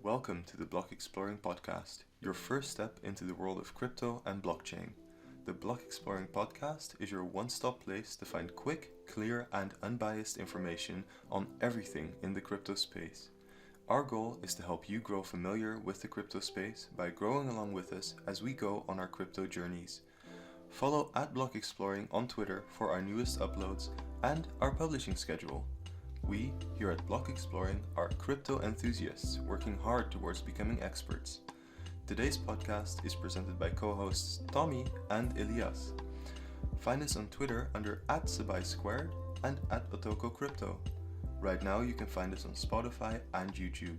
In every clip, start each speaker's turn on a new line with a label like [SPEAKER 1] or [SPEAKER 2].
[SPEAKER 1] Welcome to the Block Exploring podcast, your first step into the world of crypto and blockchain. The Block Exploring podcast is your one-stop place to find quick, clear, and unbiased information on everything in the crypto space. Our goal is to help you grow familiar with the crypto space by growing along with us as we go on our crypto journeys. Follow at Block Exploring on Twitter for our newest uploads and our publishing schedule. We, here at Block Exploring, are crypto enthusiasts working hard towards becoming experts. Today's podcast is presented by co-hosts Tommy and Elias. Find us on Twitter under @SabaiSquared and @OtokoCrypto. Right now you can find us on Spotify and YouTube.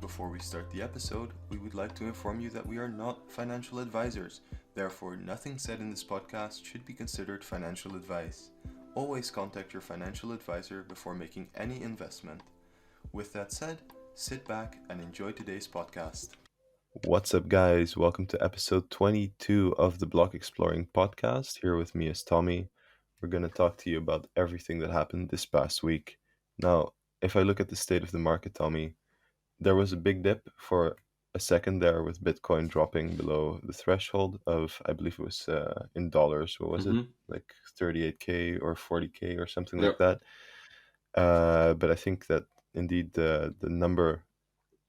[SPEAKER 1] Before we start the episode, we would like to inform you that we are not financial advisors. Therefore, nothing said in this podcast should be considered financial advice. Always contact your financial advisor before making any investment. With that said, sit back and enjoy today's podcast. What's up, guys? Welcome to episode 22 of the Block Exploring podcast. Here with me is Tommy. We're going to talk to you about everything that happened this past week. Now, if I look at the state of the market, Tommy, there was a big dip for a second there with Bitcoin dropping below the threshold of, I believe it was in dollars. What was it? Like 38K or 40K or something like that. But I think that indeed the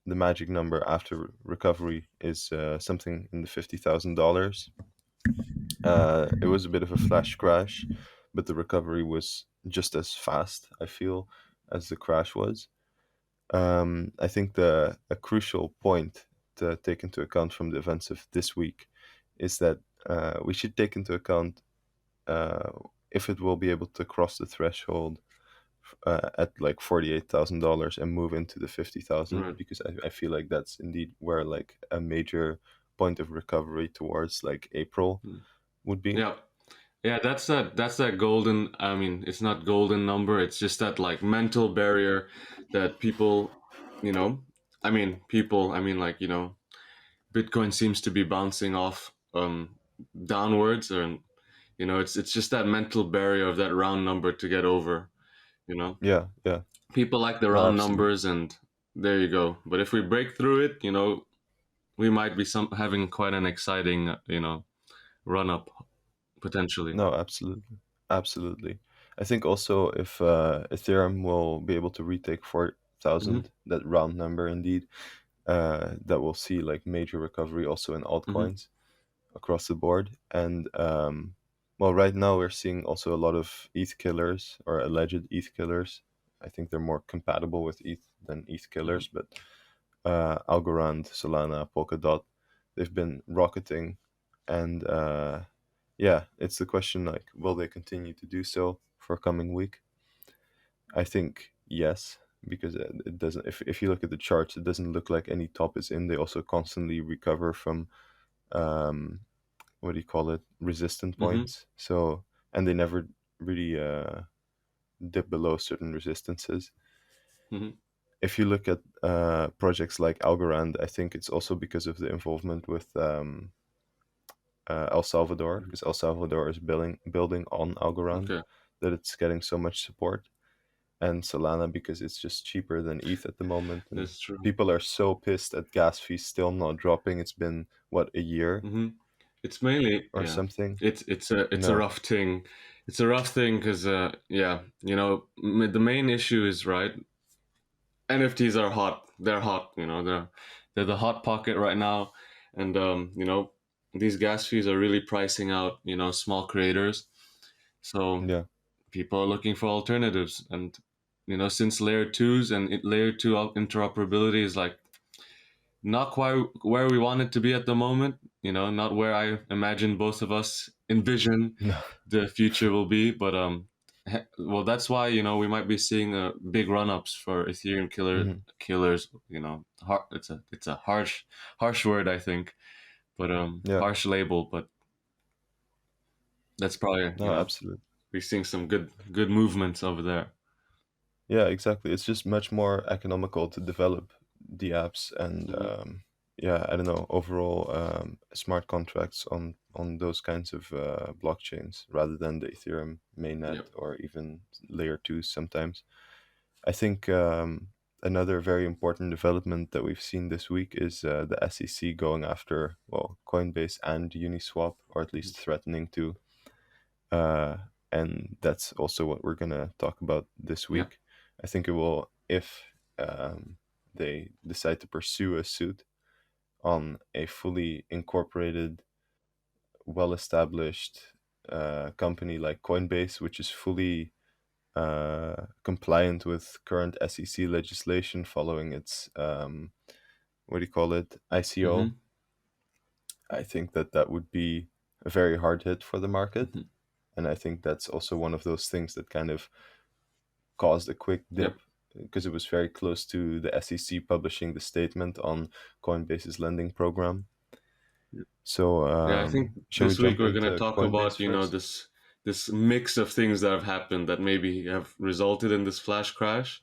[SPEAKER 1] magic number after recovery is something in the $50,000. It was a bit of a flash crash, but the recovery was just as fast, I feel, as the crash was. I think a crucial point to take into account from the events of this week is that we should take into account if it will be able to cross the threshold at like $48,000 and move into the 50,000,
[SPEAKER 2] Right.
[SPEAKER 1] because I feel like that's indeed where like a major point of recovery towards like April would be.
[SPEAKER 2] Yeah, that's that golden, I mean, it's not golden number, it's just that like mental barrier that people, Bitcoin seems to be bouncing off downwards, and it's just that mental barrier of that round number to get over, you know.
[SPEAKER 1] Yeah.
[SPEAKER 2] People like the
[SPEAKER 1] No,
[SPEAKER 2] round
[SPEAKER 1] absolutely.
[SPEAKER 2] numbers, and there you go. But if we break through it, we might be having quite an exciting, run up potentially.
[SPEAKER 1] No, absolutely. I think also if Ethereum will be able to retake 4,000, that round number indeed, that will see like major recovery also in altcoins across the board. And well, right now we're seeing also a lot of ETH killers or alleged ETH killers. I think they're more compatible with ETH than ETH killers, but Algorand, Solana, Polkadot, they've been rocketing, and yeah, it's the question like, will they continue to do so for coming week? I think yes, because it doesn't. If you look at the charts, it doesn't look like any top is in. They also constantly recover from what do you call it, resistant points. So, and they never really dip below certain resistances. If you look at projects like Algorand, I think it's also because of the involvement with El Salvador, because El Salvador is building on Algorand,
[SPEAKER 2] Okay.
[SPEAKER 1] that it's getting so much support. And Solana, because it's just cheaper than ETH at the moment. And
[SPEAKER 2] That's true.
[SPEAKER 1] people are so pissed at gas fees still not dropping. It's been, what, a year
[SPEAKER 2] It's mainly,
[SPEAKER 1] or
[SPEAKER 2] yeah.
[SPEAKER 1] something?
[SPEAKER 2] It's a
[SPEAKER 1] No.
[SPEAKER 2] rough thing. It's a rough thing because the main issue is, right, NFTs are hot. They're hot. They're the hot pocket right now, and these gas fees are really pricing out small creators. So
[SPEAKER 1] Yeah.
[SPEAKER 2] people are looking for alternatives, and since layer twos and layer two interoperability is like not quite where we want it to be at the moment, not where I imagine both of us envision
[SPEAKER 1] No.
[SPEAKER 2] the future will be. But well, that's why we might be seeing big run-ups for Ethereum killers. It's a harsh word, I think, but
[SPEAKER 1] Yeah.
[SPEAKER 2] harsh label. But that's probably
[SPEAKER 1] No, absolutely.
[SPEAKER 2] we're seeing some good movements over there.
[SPEAKER 1] Yeah, exactly. It's just much more economical to develop the apps and yeah, I don't know, overall smart contracts on those kinds of blockchains rather than the Ethereum mainnet
[SPEAKER 2] Yep.
[SPEAKER 1] or even layer 2 sometimes. I think another very important development that we've seen this week is the SEC going after, well, Coinbase and Uniswap, or at least threatening to. And that's also what we're going to talk about this
[SPEAKER 2] Yeah.
[SPEAKER 1] week. I think it will, if they decide to pursue a suit on a fully incorporated, well-established company like Coinbase, which is fully compliant with current SEC legislation following its what do you call it, ICO.
[SPEAKER 2] Mm-hmm.
[SPEAKER 1] I think that would be a very hard hit for the market,
[SPEAKER 2] Mm-hmm.
[SPEAKER 1] and I think that's also one of those things that kind of caused a quick dip, because it was very close to the SEC publishing the statement on Coinbase's lending program. So
[SPEAKER 2] Yeah, I think
[SPEAKER 1] shall we
[SPEAKER 2] this week
[SPEAKER 1] jump
[SPEAKER 2] we're going to
[SPEAKER 1] into
[SPEAKER 2] talk
[SPEAKER 1] Coinbase
[SPEAKER 2] about,
[SPEAKER 1] first?
[SPEAKER 2] this mix of things that have happened that maybe have resulted in this flash crash,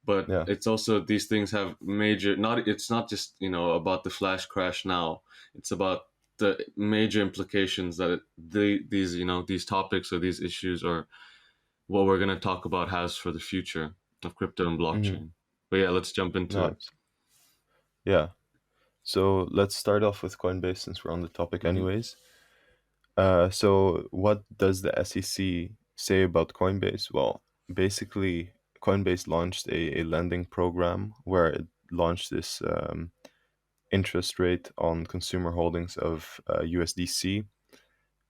[SPEAKER 2] but
[SPEAKER 1] Yeah.
[SPEAKER 2] it's also these things have major, not it's not just, about the flash crash now. It's about the major implications that these topics or these issues or what we're going to talk about has for the future of crypto and
[SPEAKER 1] Mm-hmm.
[SPEAKER 2] blockchain. But yeah, let's jump into it.
[SPEAKER 1] Nice. Yeah. So let's start off with Coinbase since we're on the topic
[SPEAKER 2] Mm-hmm.
[SPEAKER 1] anyways. So what does the SEC say about Coinbase? Well, basically, Coinbase launched a lending program where it launched this interest rate on consumer holdings of USDC.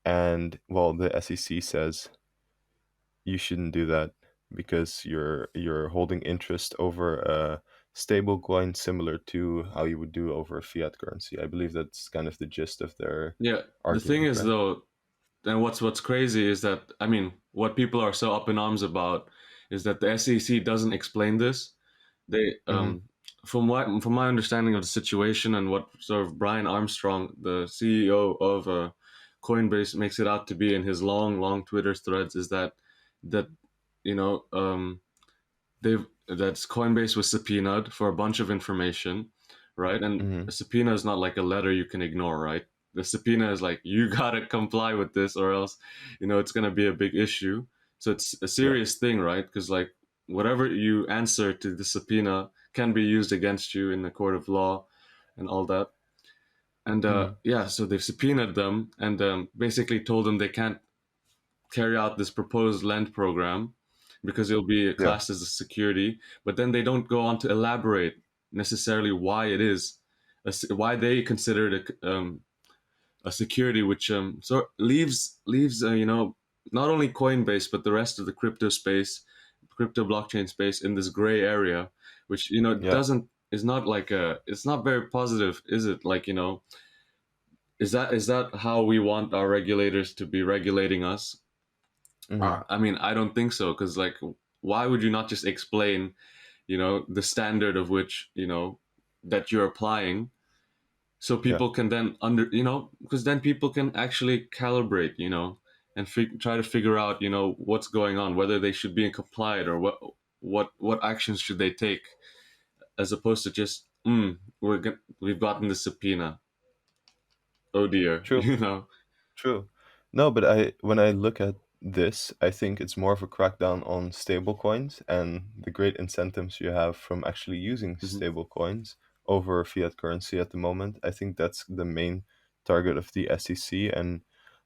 [SPEAKER 1] And well, the SEC says you shouldn't do that because you're holding interest over a stable coin similar to how you would do over a fiat currency. I believe that's kind of the gist of their
[SPEAKER 2] Yeah, the thing
[SPEAKER 1] argument,
[SPEAKER 2] is
[SPEAKER 1] right?
[SPEAKER 2] though, and what's crazy is that, I mean, what people are so up in arms about is that the SEC doesn't explain this. They
[SPEAKER 1] Mm-hmm.
[SPEAKER 2] from my understanding of the situation and what sort of Brian Armstrong, the CEO of Coinbase, makes it out to be in his long Twitter threads, is that you know they've that Coinbase was subpoenaed for a bunch of information, right? And
[SPEAKER 1] Mm-hmm.
[SPEAKER 2] a subpoena is not like a letter you can ignore, right? The subpoena is like, you gotta comply with this, or else, it's gonna be a big issue. So it's a
[SPEAKER 1] Yeah.
[SPEAKER 2] serious thing, right? Because like whatever you answer to the subpoena can be used against you in the court of law, and all that. And
[SPEAKER 1] Mm-hmm.
[SPEAKER 2] yeah, so they've subpoenaed them and basically told them they can't carry out this proposed lend program because it'll be
[SPEAKER 1] Yeah.
[SPEAKER 2] classed as a security. But then they don't go on to elaborate necessarily why it is, why they consider it a security, which leaves not only Coinbase but the rest of the crypto space, crypto blockchain space in this gray area, which
[SPEAKER 1] Yeah.
[SPEAKER 2] doesn't is not like it's not very positive, is it? Like is that how we want our regulators to be regulating us?
[SPEAKER 1] Mm-hmm.
[SPEAKER 2] I mean, I don't think so. Because like, why would you not just explain, the standard of which that you're applying, so
[SPEAKER 1] Yeah.
[SPEAKER 2] people can then because then people can actually calibrate, and try to figure out, what's going on, whether they should be compliant or what actions should they take, as opposed to just we've gotten the subpoena. Oh dear,
[SPEAKER 1] True. True. No, but when I look at this, I think it's more of a crackdown on stablecoins and the great incentives you have from actually using
[SPEAKER 2] Hmm.
[SPEAKER 1] stablecoins over fiat currency at the moment. I think that's the main target of the SEC, and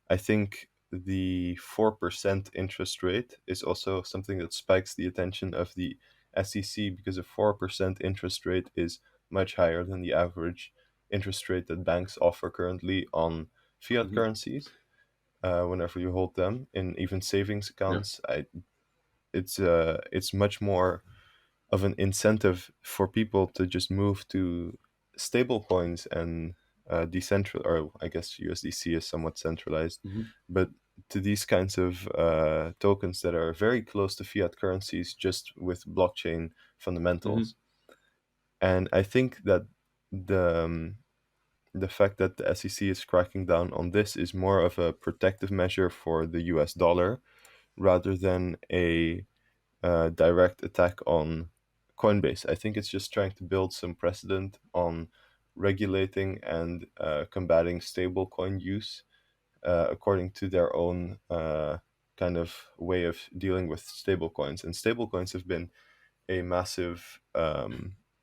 [SPEAKER 1] I think the 4% interest rate is also something that spikes the attention of the SEC, because a 4% interest rate is much higher than the average interest rate that banks offer currently on fiat
[SPEAKER 2] Hmm.
[SPEAKER 1] currencies. Whenever you hold them in even savings
[SPEAKER 2] Yeah.
[SPEAKER 1] accounts, it's much more of an incentive for people to just move to stable coins and decentral, or I guess USDC is somewhat centralized,
[SPEAKER 2] Hmm.
[SPEAKER 1] but to these kinds of tokens that are very close to fiat currencies, just with blockchain
[SPEAKER 2] Hmm.
[SPEAKER 1] fundamentals. And I think that the fact that the SEC is cracking down on this is more of a protective measure for the US dollar rather than a direct attack on Coinbase. I think it's just trying to build some precedent on regulating and combating stablecoin use according to their own kind of way of dealing with stablecoins. And stablecoins have been a massive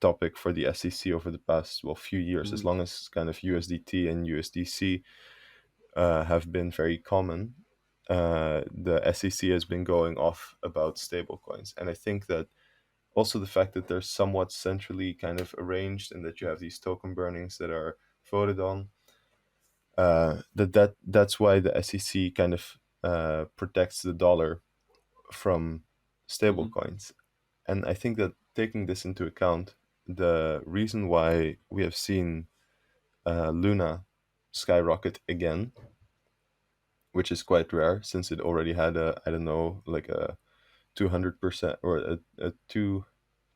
[SPEAKER 1] topic for the SEC over the past few years, as long as kind of USDT and USDC have been very common. The SEC has been going off about stablecoins, and I think that also the fact that they're somewhat centrally kind of arranged and that you have these token burnings that are voted on, that's why the SEC kind of protects the dollar from stablecoins. And I think that taking this into account, the reason why we have seen Luna skyrocket again, which is quite rare since it already had I don't know, like a 200% or a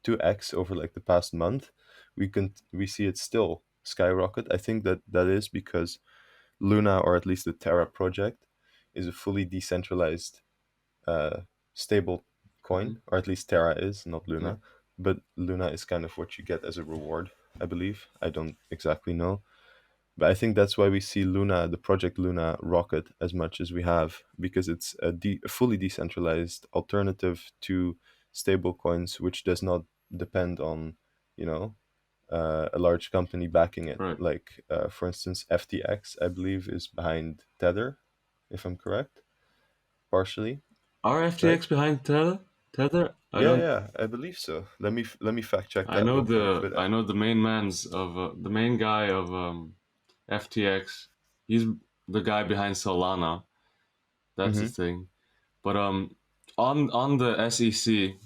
[SPEAKER 1] 2x over like the past month, we see it still skyrocket. I think that is because Luna, or at least the Terra project, is a fully decentralized stable coin, or at least Terra is, not Luna. But Luna is kind of what you get as a reward, I believe. I don't exactly know. But I think that's why we see Luna, the project Luna, rocket as much as we have, because it's a fully decentralized alternative to stable coins, which does not depend on, a large company backing it.
[SPEAKER 2] Right.
[SPEAKER 1] Like, for instance, FTX, I believe, is behind Tether, if I'm correct, partially.
[SPEAKER 2] Are FTX behind Tether?
[SPEAKER 1] Yeah, I believe so. Let me fact check
[SPEAKER 2] I
[SPEAKER 1] that
[SPEAKER 2] know
[SPEAKER 1] real quick. But
[SPEAKER 2] I know the main man's of the main guy of FTX. He's the guy behind Solana. That's the
[SPEAKER 1] mhm,
[SPEAKER 2] thing. But on the SEC,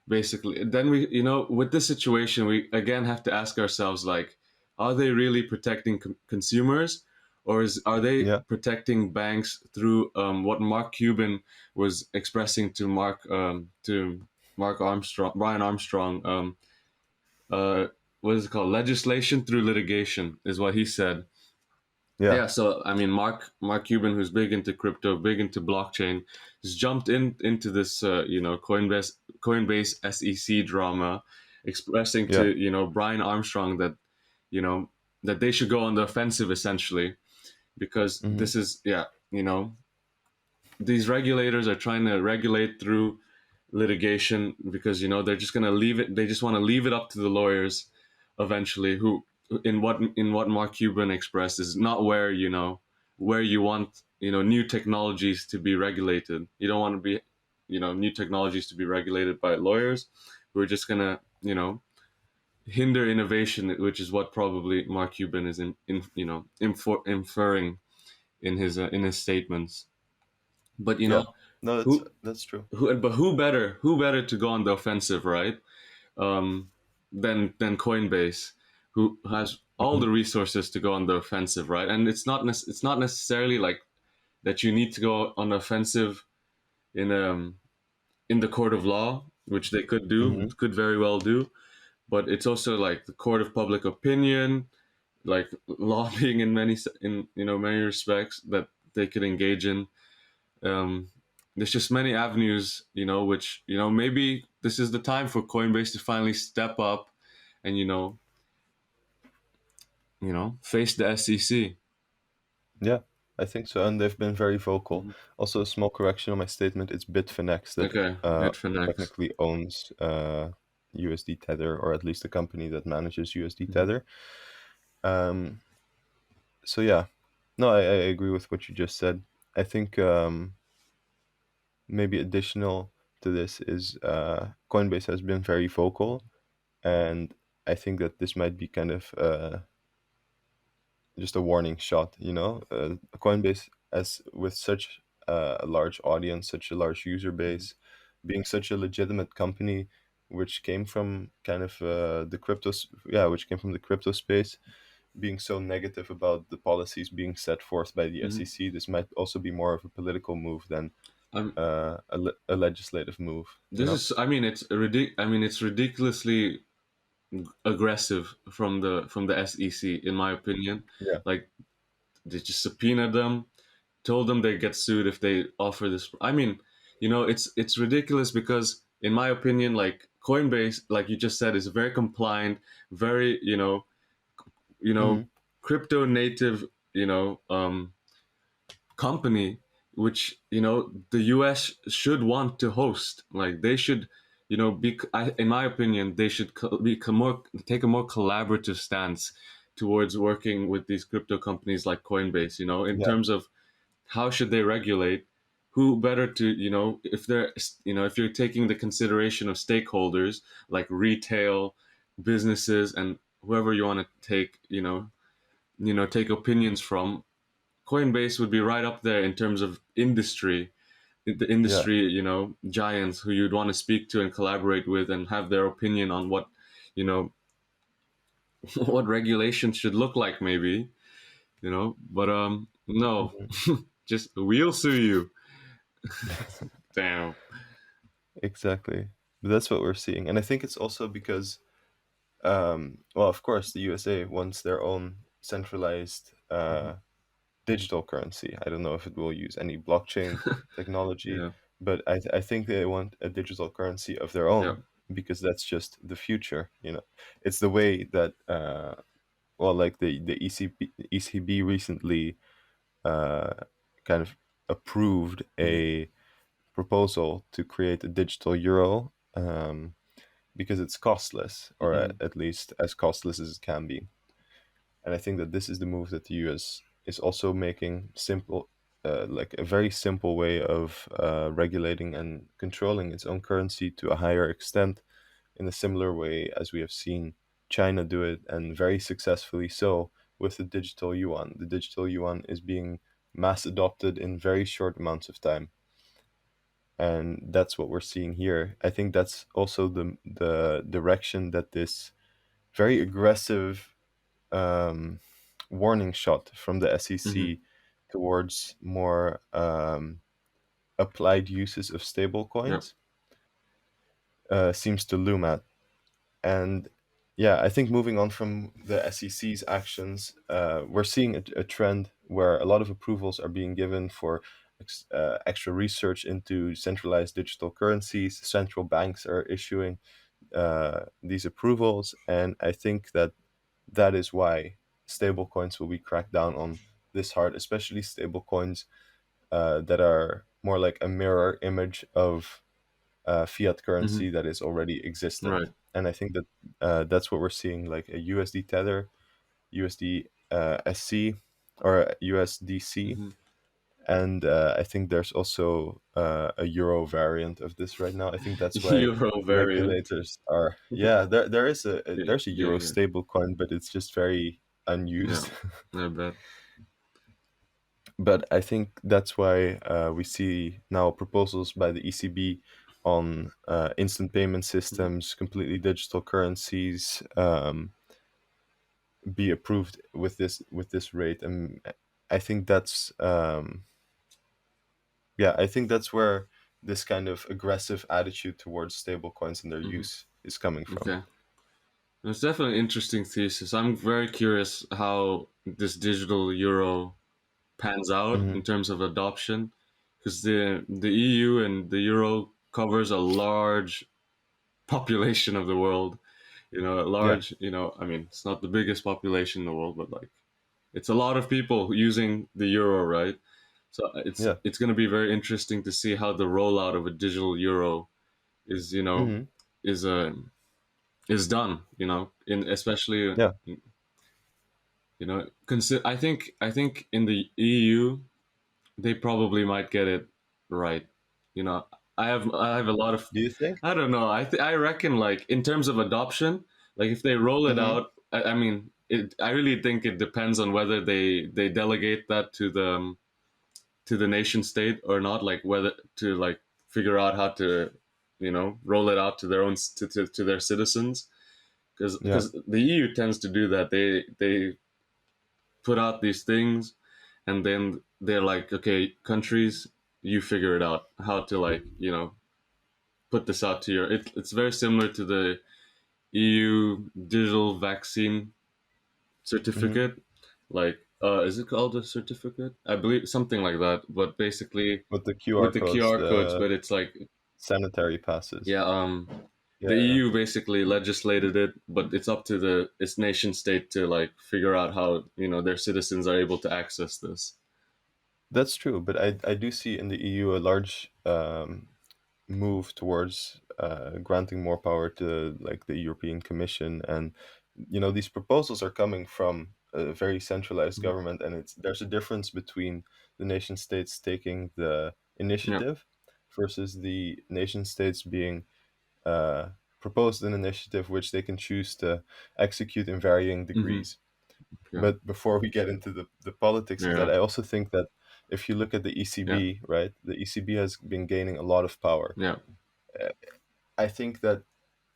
[SPEAKER 2] basically, then we, with this situation, we again have to ask ourselves, like, are they really protecting consumers, or are they
[SPEAKER 1] yeah,
[SPEAKER 2] protecting banks through what Mark Cuban was expressing to Mark Armstrong, Brian Armstrong, what is it called, legislation through litigation is what he said.
[SPEAKER 1] yeah,
[SPEAKER 2] Yeah, so I mean, Mark Cuban, who's big into crypto, big into blockchain, has jumped into this Coinbase SEC drama, expressing
[SPEAKER 1] yeah,
[SPEAKER 2] to Brian Armstrong that you know that they should go on the offensive, essentially, because
[SPEAKER 1] hmm,
[SPEAKER 2] this is, these regulators are trying to regulate through litigation, because they're just going to leave it, they just want to leave it up to the lawyers eventually, who, in what Mark Cuban expressed, is not where you want new technologies to be regulated. You don't want to be new technologies to be regulated by lawyers who are just going to hinder innovation, which is what probably Mark Cuban is inferring in his statements. But
[SPEAKER 1] yeah. No,
[SPEAKER 2] who
[SPEAKER 1] that's true.
[SPEAKER 2] who better to go on the offensive, right? Than Coinbase, who has all
[SPEAKER 1] Hmm.
[SPEAKER 2] the resources to go on the offensive, right? And it's not necessarily like that you need to go on the offensive in in the court of law, which they
[SPEAKER 1] Hmm.
[SPEAKER 2] could very well do. But it's also like the court of public opinion, like lobbying in many respects that they could engage in. um, there's just many avenues, which maybe this is the time for Coinbase to finally step up and face the SEC.
[SPEAKER 1] Yeah, I think so, and they've been very vocal.
[SPEAKER 2] Mhm.
[SPEAKER 1] Also, a small correction on my statement: it's Bitfinex that
[SPEAKER 2] Okay, Bitfinex.
[SPEAKER 1] technically owns USD Tether, or at least the company that manages USD
[SPEAKER 2] Mhm.
[SPEAKER 1] Tether. Um, so yeah, no, I agree with what you just said. I think maybe additional to this is Coinbase has been very vocal, and I think that this might be kind of just a warning shot. Coinbase, as with such a large audience, such a large user
[SPEAKER 2] Mhm.
[SPEAKER 1] base, being such a legitimate company, which came from kind of which came from the crypto space, being so negative about the policies being set forth by the
[SPEAKER 2] Mhm.
[SPEAKER 1] SEC, this might also be more of a political move than
[SPEAKER 2] Um,
[SPEAKER 1] a legislative move.
[SPEAKER 2] this is, I mean, it's ridiculously aggressive from the SEC, in my opinion.
[SPEAKER 1] Yeah.
[SPEAKER 2] Like, they just subpoenaed them, told them they get sued if they offer this. I mean, it's ridiculous because, in my opinion, like Coinbase, like you just said, is very compliant, very you know,
[SPEAKER 1] Hmm.
[SPEAKER 2] crypto native, company, which the U.S. should want to host. Like, they should, in my opinion, they should take a more collaborative stance towards working with these crypto companies like Coinbase. In
[SPEAKER 1] Yeah,
[SPEAKER 2] terms of how should they regulate, who better to, if you're taking the consideration of stakeholders like retail businesses and whoever you want to take opinions from. Coinbase would be right up there in terms of the
[SPEAKER 1] yeah,
[SPEAKER 2] industry, giants who you'd want to speak to and collaborate with and have their opinion on what, you know, what regulations should look like, maybe, But no,
[SPEAKER 1] mhm.
[SPEAKER 2] just we'll sue you. Damn.
[SPEAKER 1] Exactly. That's what we're seeing, and I think it's also because, well, of course, the USA wants their own centralized
[SPEAKER 2] Hmm.
[SPEAKER 1] digital currency. I don't know if it will use any blockchain technology,
[SPEAKER 2] Yeah.
[SPEAKER 1] but I think they want a digital currency of their
[SPEAKER 2] Yeah.
[SPEAKER 1] own because that's just the future. It's the way that, well, like the ECB recently uh, kind of approved
[SPEAKER 2] Hmm.
[SPEAKER 1] a proposal to create a digital euro, because it's costless, or
[SPEAKER 2] Hmm.
[SPEAKER 1] at least as costless as it can be. And I think that this is the move that the US is also making simple, like a very simple way of regulating and controlling its own currency to a higher extent, in a similar way as we have seen China do it, and very successfully so, with the digital yuan. The digital yuan is being mass adopted in very short amounts of time. And that's what we're seeing here. I think that's also the direction that this very aggressive warning shot from the
[SPEAKER 2] Hmm.
[SPEAKER 1] SEC towards more applied uses of
[SPEAKER 2] Yeah.
[SPEAKER 1] stablecoins seems to loom at. And yeah, I think moving on from the SEC's actions, we're seeing a trend where a lot of approvals are being given for extra research into centralized digital currencies. Central banks are issuing these approvals, and I think that that is why stablecoins will be cracked down on this hard, especially stablecoins that are more like a mirror image of fiat
[SPEAKER 2] Hmm.
[SPEAKER 1] currency that is already
[SPEAKER 2] Right.
[SPEAKER 1] existent. And I think that that's what we're seeing, like a USD Tether, USD SC, or USDC.
[SPEAKER 2] Hmm.
[SPEAKER 1] And I think there's also a euro variant of this right now. I think that's why
[SPEAKER 2] Euro variant.
[SPEAKER 1] regulators are, yeah, there is
[SPEAKER 2] Yeah.
[SPEAKER 1] there's a
[SPEAKER 2] Yeah.
[SPEAKER 1] euro
[SPEAKER 2] Yeah.
[SPEAKER 1] stable coin, but it's just very
[SPEAKER 2] Yeah.
[SPEAKER 1] unused.
[SPEAKER 2] I bet.
[SPEAKER 1] But I think that's why we see now proposals by the ECB on instant payment
[SPEAKER 2] Hmm.
[SPEAKER 1] systems, completely digital currencies, be approved with this rate. And I think that's yeah, I think that's where this kind of aggressive attitude towards stablecoins and their
[SPEAKER 2] Hmm.
[SPEAKER 1] use is coming from.
[SPEAKER 2] Okay. It's definitely an interesting thesis. I'm very curious how this digital euro pans out
[SPEAKER 1] Hmm.
[SPEAKER 2] in terms of adoption, because the EU and the euro covers a large population of the world. A
[SPEAKER 1] Yeah,
[SPEAKER 2] large, I mean, it's not the biggest population in the world, but like it's a lot of people using the euro, right? So it's
[SPEAKER 1] yeah.
[SPEAKER 2] it's going to be very interesting to see how the rollout of a digital euro is,
[SPEAKER 1] Hmm.
[SPEAKER 2] is is done, in especially,
[SPEAKER 1] Yeah.
[SPEAKER 2] I think in the EU they probably might get it right. You know, I have a lot of,
[SPEAKER 1] Do you think?
[SPEAKER 2] I don't know. I reckon, like, in terms of adoption, like if they roll it
[SPEAKER 1] Hmm.
[SPEAKER 2] out, I mean, I really think it depends on whether they delegate that to the nation state or not. Like whether to like figure out how to roll it out to their own to their citizens, because
[SPEAKER 1] Yeah.
[SPEAKER 2] the EU tends to do that. They put out these things, and then they're like, okay, countries, you figure it out how to, like, put this out to it's very similar to the EU digital vaccine
[SPEAKER 1] Hmm.
[SPEAKER 2] certificate. Like, is it called a certificate? I believe something like that, but basically
[SPEAKER 1] With the
[SPEAKER 2] with
[SPEAKER 1] QR
[SPEAKER 2] the
[SPEAKER 1] codes,
[SPEAKER 2] QR codes.
[SPEAKER 1] the
[SPEAKER 2] But it's like,
[SPEAKER 1] sanitary passes.
[SPEAKER 2] yeah, the
[SPEAKER 1] Yeah.
[SPEAKER 2] EU basically legislated it, but it's up to its nation state to like figure out how their citizens are able to access this.
[SPEAKER 1] That's true, but I do see in the EU a large move towards granting more power to like the European Commission, and these proposals are coming from a very centralized
[SPEAKER 2] Mhm.
[SPEAKER 1] government, and there's a difference between the nation states taking the
[SPEAKER 2] Yeah.
[SPEAKER 1] initiative versus the nation states being uh, proposed an initiative which they can choose to execute in varying
[SPEAKER 2] Hmm.
[SPEAKER 1] degrees.
[SPEAKER 2] Yeah.
[SPEAKER 1] But before we get into the politics of that,
[SPEAKER 2] Yeah.
[SPEAKER 1] I also think that if you look at the
[SPEAKER 2] Yeah.
[SPEAKER 1] ECB, right, the ECB has been gaining a lot of power.
[SPEAKER 2] Yeah.
[SPEAKER 1] Uh, I think that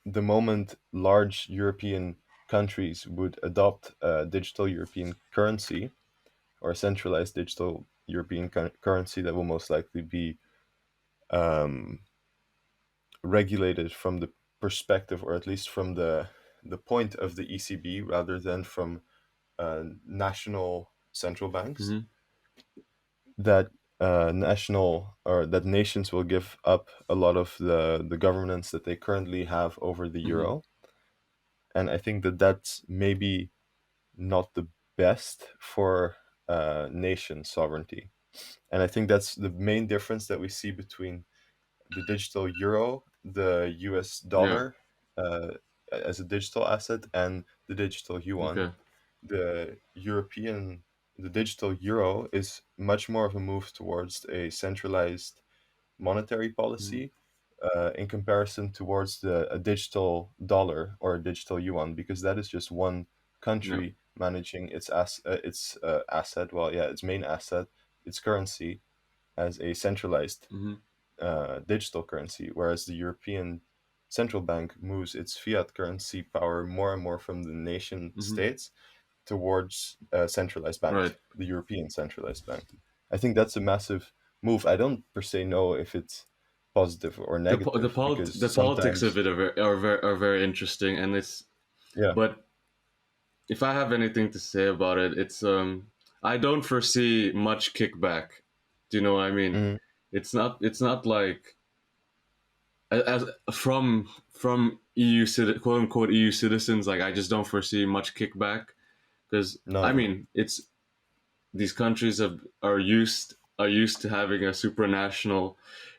[SPEAKER 1] the moment large European countries would adopt a digital European currency or a centralized digital European currency that will most likely be um, regulated from the perspective, or at least from the point of the ECB, rather than from national central banks,
[SPEAKER 2] Hmm.
[SPEAKER 1] that national or that nations will give up a lot of the governance that they currently have over the
[SPEAKER 2] Hmm.
[SPEAKER 1] euro. And I think that that's maybe not the best for nation sovereignty. And I think that's the main difference that we see between the digital euro, the US
[SPEAKER 2] Yeah.
[SPEAKER 1] dollar uh, as a digital asset, and the digital yuan.
[SPEAKER 2] Okay.
[SPEAKER 1] The the digital euro is much more of a move towards a centralized monetary
[SPEAKER 2] Hmm.
[SPEAKER 1] policy in comparison towards a digital dollar or a digital yuan, because that is just one
[SPEAKER 2] Yeah.
[SPEAKER 1] country managing its asset, well, yeah, its main asset, its currency, as a centralized
[SPEAKER 2] Hmm.
[SPEAKER 1] digital currency, whereas the European Central Bank moves its fiat currency power more and more from the nation
[SPEAKER 2] Hmm.
[SPEAKER 1] states towards a centralized bank,
[SPEAKER 2] Right.
[SPEAKER 1] the European centralized bank. I think that's a massive move. I don't per se know if it's positive or negative, because
[SPEAKER 2] The politics of
[SPEAKER 1] sometimes,
[SPEAKER 2] it are very interesting, and it's
[SPEAKER 1] yeah,
[SPEAKER 2] but if I have anything to say about it, it's I don't foresee much kickback. Do you know what I mean?
[SPEAKER 1] mhm,
[SPEAKER 2] It's not like as from quote unquote EU citizens. Like I just don't foresee much kickback because
[SPEAKER 1] no,
[SPEAKER 2] I
[SPEAKER 1] no,
[SPEAKER 2] mean it's these countries are used to having a supranational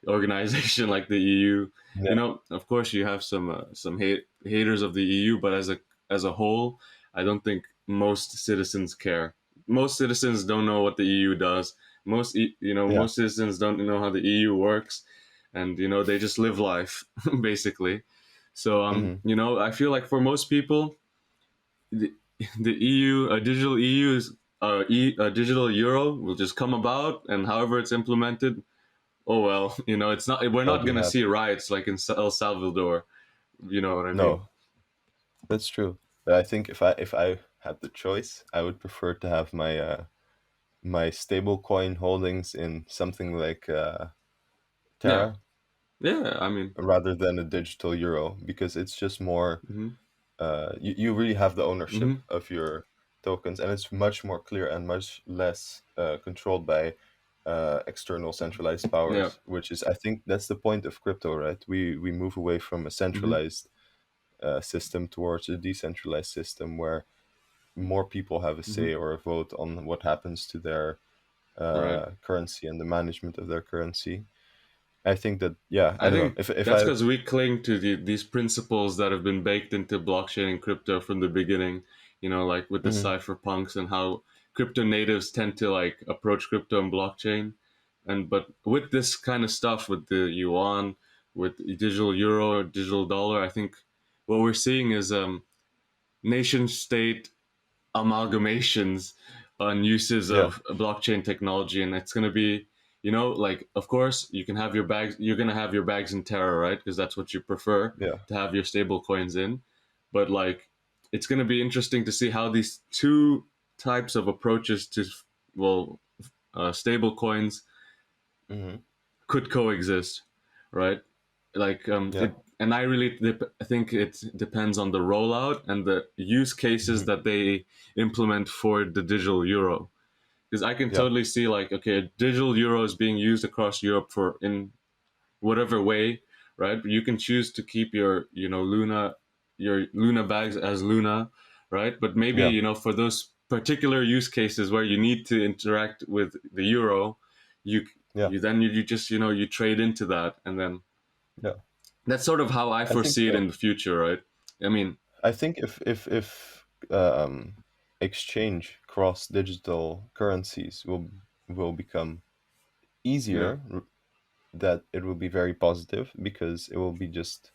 [SPEAKER 2] organization like the EU. You
[SPEAKER 1] yeah,
[SPEAKER 2] know, of course, you have some haters of the EU, but as a whole, I don't think most citizens care. Most citizens don't know what the EU does.
[SPEAKER 1] yeah,
[SPEAKER 2] Most citizens don't know how the EU works, and they just live life basically. So
[SPEAKER 1] hmm,
[SPEAKER 2] I feel like for most people, the, the EU, a digital EU is a digital euro will just come about, and however it's implemented, oh well, it's not. We're
[SPEAKER 1] they'll
[SPEAKER 2] not
[SPEAKER 1] be
[SPEAKER 2] gonna see
[SPEAKER 1] happy.
[SPEAKER 2] riots like in El Salvador. You know what I mean?
[SPEAKER 1] No, that's true. But I think if I had the choice, I would prefer to have my stable coin holdings in something like
[SPEAKER 2] Yeah,
[SPEAKER 1] Terra
[SPEAKER 2] yeah. I mean,
[SPEAKER 1] rather than a digital euro, because it's just more
[SPEAKER 2] hmm,
[SPEAKER 1] you really have the ownership
[SPEAKER 2] hmm,
[SPEAKER 1] of your tokens, and it's much more clear and much less controlled by external centralized
[SPEAKER 2] yeah,
[SPEAKER 1] powers, which is, I think that's the point of crypto, right? We move away from a
[SPEAKER 2] hmm,
[SPEAKER 1] centralized system towards a decentralized system where more people have a
[SPEAKER 2] hmm,
[SPEAKER 1] say or a vote on what happens to their
[SPEAKER 2] right.
[SPEAKER 1] currency and the management of their currency. I think that, yeah, I
[SPEAKER 2] I
[SPEAKER 1] don't know
[SPEAKER 2] think
[SPEAKER 1] if
[SPEAKER 2] that's
[SPEAKER 1] I
[SPEAKER 2] because we cling to these principles that have been baked into blockchain and crypto from the beginning. Like with the
[SPEAKER 1] Mhm,
[SPEAKER 2] cypherpunks and how crypto natives tend to like approach crypto and blockchain. And but with this kind of stuff, with the yuan, with digital euro, digital dollar, I think what we're seeing is nation state amalgamations on uses
[SPEAKER 1] yeah,
[SPEAKER 2] of blockchain technology, and it's going to be like of course you can have your bags you're going to have your bags in Terra, right? Because that's what you prefer
[SPEAKER 1] yeah,
[SPEAKER 2] to have your stable coins in. But like it's going to be interesting to see how these two types of approaches to well stable coins
[SPEAKER 1] hmm,
[SPEAKER 2] could coexist, right? Like
[SPEAKER 1] yeah,
[SPEAKER 2] it, and I really I think it depends on the rollout and the use cases
[SPEAKER 1] hmm,
[SPEAKER 2] that they implement for the digital euro. Because I can
[SPEAKER 1] yeah,
[SPEAKER 2] totally see like, okay, a digital euro is being used across Europe for in whatever way, right? You can choose to keep your Luna bags as Luna, right? But maybe
[SPEAKER 1] yeah,
[SPEAKER 2] for those particular use cases where you need to interact with the euro, you
[SPEAKER 1] yeah,
[SPEAKER 2] you just you trade into that, and then
[SPEAKER 1] yeah.
[SPEAKER 2] That's sort of how I
[SPEAKER 1] I think
[SPEAKER 2] foresee it
[SPEAKER 1] so.
[SPEAKER 2] in the future, right? I mean,
[SPEAKER 1] I think if exchange cross digital currencies will become
[SPEAKER 2] yeah,
[SPEAKER 1] easier, that it will be very positive because it will be just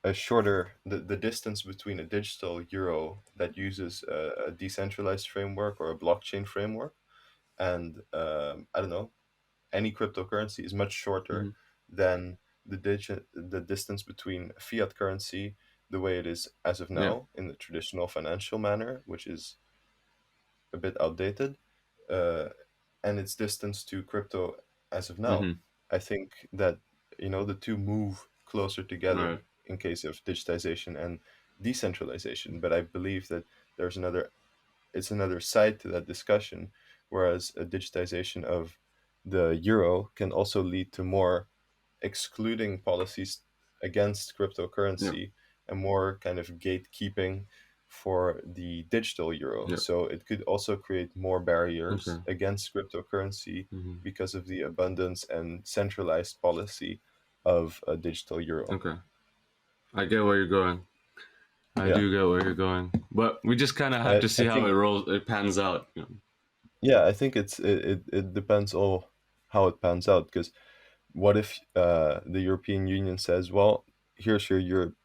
[SPEAKER 1] a shorter the distance between a digital euro that uses a decentralized framework or a blockchain framework and I don't know, any cryptocurrency is much shorter
[SPEAKER 2] hmm,
[SPEAKER 1] than the distance between a fiat currency the way it is as of
[SPEAKER 2] yeah,
[SPEAKER 1] now in the traditional financial manner, which is a bit outdated, uh, and its distance to crypto as of now.
[SPEAKER 2] hmm,
[SPEAKER 1] I think that the two move closer
[SPEAKER 2] right,
[SPEAKER 1] together in case of digitization and decentralization. But I believe that there's another side to that discussion, whereas a digitization of the euro can also lead to more excluding policies against
[SPEAKER 2] yeah,
[SPEAKER 1] cryptocurrency and more kind of gatekeeping for the digital euro.
[SPEAKER 2] yeah,
[SPEAKER 1] So it could also create more
[SPEAKER 2] okay,
[SPEAKER 1] barriers against cryptocurrency
[SPEAKER 2] hmm,
[SPEAKER 1] because of the abundance and centralized policy of a digital euro.
[SPEAKER 2] okay. I get where you're going. I
[SPEAKER 1] Yeah.
[SPEAKER 2] do get where you're going, but we just kind of have to
[SPEAKER 1] I
[SPEAKER 2] see how
[SPEAKER 1] think
[SPEAKER 2] it pans out. You know?
[SPEAKER 1] yeah, I think it depends all how it pans out because what if the European Union says, well, here's your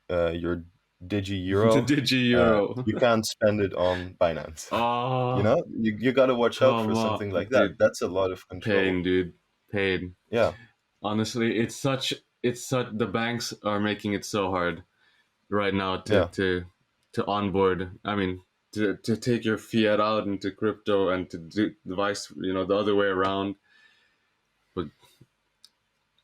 [SPEAKER 1] digi
[SPEAKER 2] The
[SPEAKER 1] euro,
[SPEAKER 2] Digi Euro.
[SPEAKER 1] you can't spend it on Binance.
[SPEAKER 2] Oh,
[SPEAKER 1] You got to watch out for
[SPEAKER 2] come on,
[SPEAKER 1] something like that.
[SPEAKER 2] dude.
[SPEAKER 1] That's a lot of control.
[SPEAKER 2] Pain, dude. Pain.
[SPEAKER 1] Yeah,
[SPEAKER 2] Honestly, it's such the banks are making it so hard right now
[SPEAKER 1] yeah,
[SPEAKER 2] to onboard. I mean, to take your fiat out into crypto and to do the vice, the other way around. But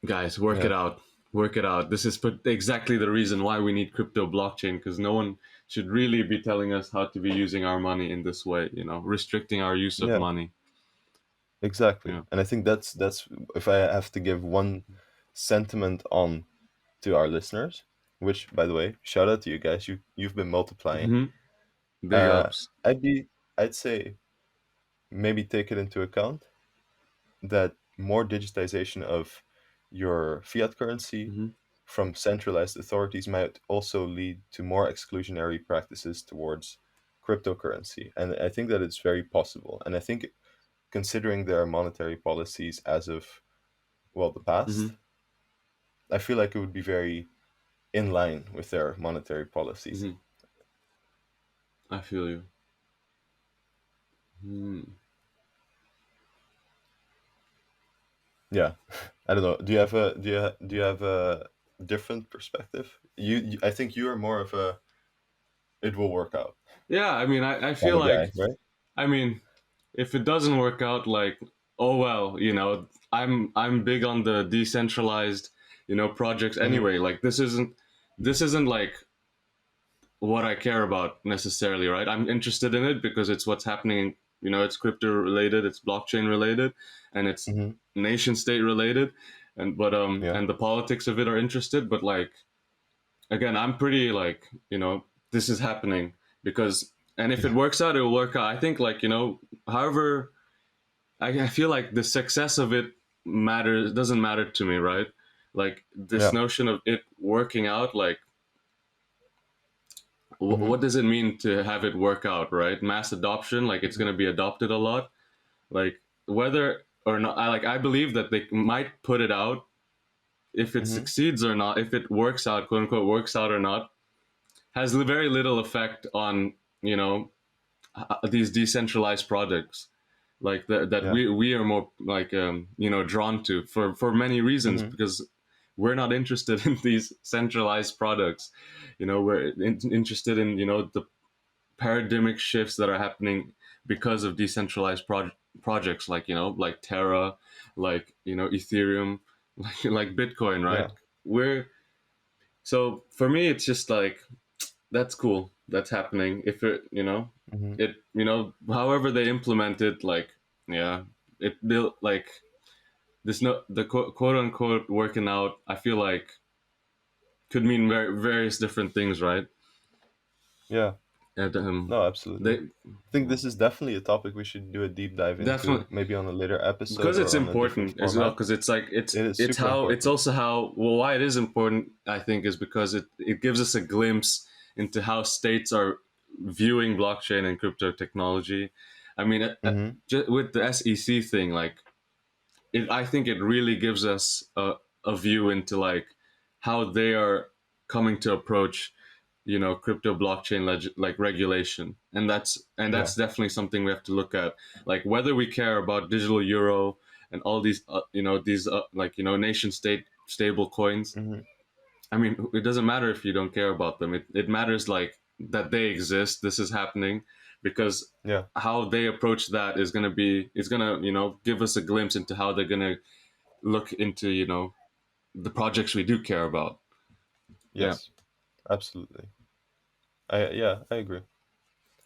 [SPEAKER 2] guys, work
[SPEAKER 1] yeah,
[SPEAKER 2] it out. Work it out. This is exactly the reason why we need crypto blockchain, because no one should really be telling us how to be using our money in this way, restricting our use of
[SPEAKER 1] yeah,
[SPEAKER 2] money.
[SPEAKER 1] exactly.
[SPEAKER 2] Yeah.
[SPEAKER 1] And I think that's if I have to give one sentiment on to our listeners, which by the way, shout out to you guys. You've been multiplying.
[SPEAKER 2] Hmm. Big
[SPEAKER 1] Uh,
[SPEAKER 2] ups.
[SPEAKER 1] I'd say maybe take it into account that more digitization of your fiat currency
[SPEAKER 2] Hmm.
[SPEAKER 1] from centralized authorities might also lead to more exclusionary practices towards cryptocurrency. And I think that it's very possible. And I think considering their monetary policies as of, well, the past,
[SPEAKER 2] Hmm.
[SPEAKER 1] I feel like it would be very in line with their monetary policies.
[SPEAKER 2] Hmm. I feel you. Hmm.
[SPEAKER 1] Yeah. I don't know. Do you have a different perspective? I think you are more of a it will work out
[SPEAKER 2] Yeah, I mean, I
[SPEAKER 1] kind
[SPEAKER 2] feel
[SPEAKER 1] of guy,
[SPEAKER 2] like,
[SPEAKER 1] right?
[SPEAKER 2] I mean, if it doesn't work out, like, oh well, I'm big on the decentralized, projects
[SPEAKER 1] Hmm.
[SPEAKER 2] anyway. Like, this isn't like what I care about necessarily, right? I'm interested in it because it's what's happening. It's crypto related, it's blockchain related, and it's
[SPEAKER 1] Hmm.
[SPEAKER 2] nation state related,
[SPEAKER 1] Yeah.
[SPEAKER 2] and the politics of it are interested. But like, again, I'm pretty like, this is happening because, and if it works out, it will work out. I think like, however, I feel like the success of it matters doesn't matter to me, right? Like this
[SPEAKER 1] Yeah.
[SPEAKER 2] notion of it working out, like
[SPEAKER 1] Hmm.
[SPEAKER 2] what does it mean to have it work out, right? Mass adoption, like it's going to be adopted a lot, like whether or not, I believe that they might put it out. If it
[SPEAKER 1] Hmm.
[SPEAKER 2] succeeds or not, if it works out, quote unquote, works out or not, has very little effect on you know these decentralized projects, like that
[SPEAKER 1] Yeah.
[SPEAKER 2] we are more like drawn to for many reasons,
[SPEAKER 1] Hmm.
[SPEAKER 2] because we're not interested in these centralized products. We're interested in the paradigmic shifts that are happening because of decentralized projects, like like Terra, like Ethereum, like Bitcoin, right?
[SPEAKER 1] Yeah.
[SPEAKER 2] We're So for me, it's just like that's cool. That's happening. If
[SPEAKER 1] Hmm.
[SPEAKER 2] however they implement it, like yeah, it built like this. No, the quote unquote working out. I feel like could mean various different things, right?
[SPEAKER 1] Yeah.
[SPEAKER 2] And,
[SPEAKER 1] No, absolutely.
[SPEAKER 2] they
[SPEAKER 1] I think this is definitely a topic we should do a deep dive into,
[SPEAKER 2] definitely,
[SPEAKER 1] maybe on a later episode
[SPEAKER 2] because it's
[SPEAKER 1] or on a different
[SPEAKER 2] important as well,
[SPEAKER 1] format.
[SPEAKER 2] because it's like
[SPEAKER 1] It is
[SPEAKER 2] it's
[SPEAKER 1] super
[SPEAKER 2] how it's
[SPEAKER 1] important.
[SPEAKER 2] also how, well, why it is important, I think, is because it gives us a glimpse into how states are viewing blockchain and crypto technology. I mean,
[SPEAKER 1] Mm-hmm.
[SPEAKER 2] with the SEC thing, like, I think it really gives us a view into like how they are coming to approach, crypto blockchain like regulation, and
[SPEAKER 1] Yeah.
[SPEAKER 2] that's definitely something we have to look at, like whether we care about digital euro and all these these like nation state stable coins.
[SPEAKER 1] Mm-hmm.
[SPEAKER 2] I mean, it doesn't matter if you don't care about them. It matters like that they exist. This is happening because
[SPEAKER 1] Yeah.
[SPEAKER 2] how they approach that is gonna give us a glimpse into how they're gonna look into the projects we do care about. Yeah.
[SPEAKER 1] Yes. Absolutely. I agree.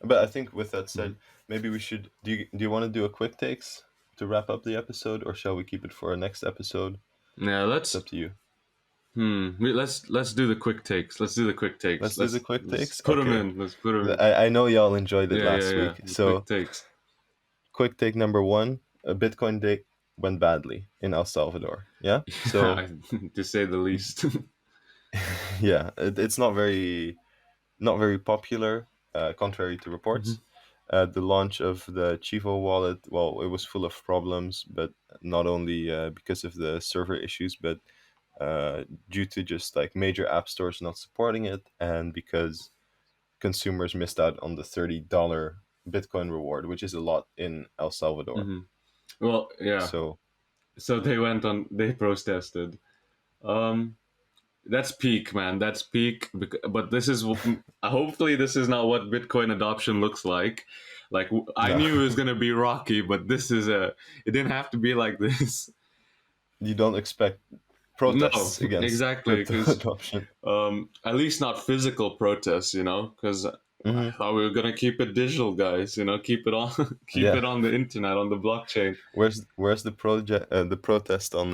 [SPEAKER 1] But I think with that
[SPEAKER 2] Mhm.
[SPEAKER 1] said, maybe we should. Do you want to do a quick takes to wrap up the episode, or shall we keep it for our next episode?
[SPEAKER 2] Yeah.
[SPEAKER 1] It's up to you.
[SPEAKER 2] Let's do the quick takes. Let's do the quick takes.
[SPEAKER 1] Let's do the quick
[SPEAKER 2] Let's
[SPEAKER 1] takes.
[SPEAKER 2] put them
[SPEAKER 1] Okay.
[SPEAKER 2] in. Let's put them in.
[SPEAKER 1] I know y'all enjoyed it
[SPEAKER 2] Yeah.
[SPEAKER 1] last
[SPEAKER 2] Yeah.
[SPEAKER 1] week.
[SPEAKER 2] The quick
[SPEAKER 1] So,
[SPEAKER 2] takes.
[SPEAKER 1] quick take number one: a Bitcoin day went badly in El Salvador. Yeah. So,
[SPEAKER 2] To say the least.
[SPEAKER 1] yeah, it's not very popular, contrary to reports.
[SPEAKER 2] Mhm.
[SPEAKER 1] The launch of the Chivo wallet, well, it was full of problems, but not only because of the server issues, but due to just like major app stores not supporting it, and because consumers missed out on the $30 Bitcoin reward, which is a lot in El Salvador.
[SPEAKER 2] Mhm. Well, yeah.
[SPEAKER 1] So,
[SPEAKER 2] So they protested. Um, that's peak, man. That's peak. But this is hopefully this is not what Bitcoin adoption looks like. Like, I
[SPEAKER 1] no,
[SPEAKER 2] knew it was gonna be rocky, but this is a. It didn't have to be like this.
[SPEAKER 1] you don't expect
[SPEAKER 2] No,
[SPEAKER 1] protests against
[SPEAKER 2] exactly,
[SPEAKER 1] crypto
[SPEAKER 2] because
[SPEAKER 1] adoption.
[SPEAKER 2] at least not physical protests, because I
[SPEAKER 1] Hmm.
[SPEAKER 2] thought we were gonna keep it digital, guys. Keep it on, keep
[SPEAKER 1] Yeah.
[SPEAKER 2] it on the internet, on the blockchain.
[SPEAKER 1] Where's the protest on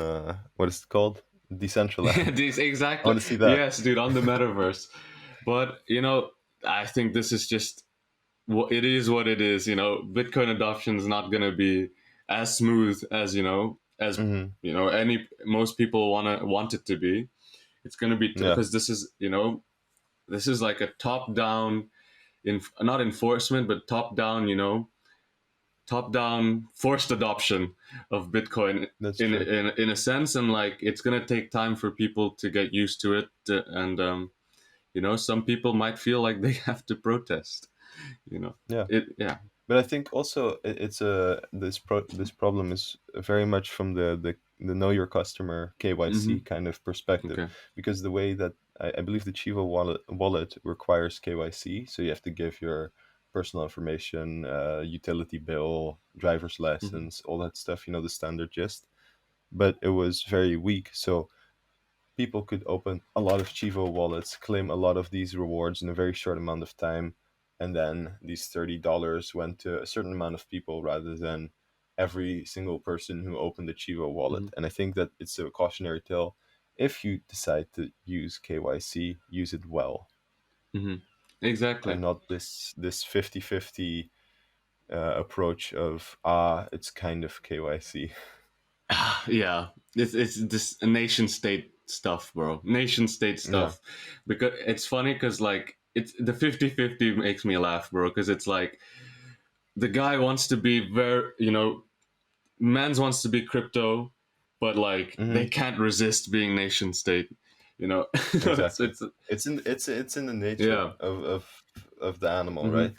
[SPEAKER 1] what is it called? Decentraland.
[SPEAKER 2] This
[SPEAKER 1] I
[SPEAKER 2] exactly.
[SPEAKER 1] want to see that.
[SPEAKER 2] Yes, dude, on the metaverse. But I think this is just it is what it is. Bitcoin adoption is not gonna be as smooth as
[SPEAKER 1] Hmm.
[SPEAKER 2] any most people want it to be. It's gonna be
[SPEAKER 1] Yeah,
[SPEAKER 2] because this is like a top down not enforcement, but top down forced adoption of Bitcoin
[SPEAKER 1] that's
[SPEAKER 2] in
[SPEAKER 1] true.
[SPEAKER 2] in a sense, and like it's gonna take time for people to get used to it, and some people might feel like they have to protest.
[SPEAKER 1] Yeah,
[SPEAKER 2] Yeah.
[SPEAKER 1] but I think also it's this problem is very much from the know your customer KYC
[SPEAKER 2] Hmm.
[SPEAKER 1] kind of perspective,
[SPEAKER 2] Okay.
[SPEAKER 1] because the way that I believe the Chivo wallet requires KYC, so you have to give your personal information, utility bill, driver's
[SPEAKER 2] Hmm.
[SPEAKER 1] license, all that stuff. The standard gist. But it was very weak, so people could open a lot of Chivo wallets, claim a lot of these rewards in a very short amount of time, and then these $30 went to a certain amount of people rather than every single person who opened the Chivo wallet.
[SPEAKER 2] Hmm.
[SPEAKER 1] And I think that it's a cautionary tale. If you decide to use KYC, use it well,
[SPEAKER 2] Hmm. Exactly.
[SPEAKER 1] and not this 50-50 approach of it's kind of KYC.
[SPEAKER 2] Yeah, it's this nation state stuff, bro. Nation state
[SPEAKER 1] Yeah.
[SPEAKER 2] stuff. Because it's funny because like it's the 50-50 makes me laugh, bro, because it's like the guy wants to be very, Mans wants to be crypto, but like they
[SPEAKER 1] Hmm.
[SPEAKER 2] can't resist being nation state. it's
[SPEAKER 1] Exactly.
[SPEAKER 2] it's
[SPEAKER 1] It's in the nature
[SPEAKER 2] yeah.
[SPEAKER 1] of the animal,
[SPEAKER 2] Hmm.
[SPEAKER 1] right?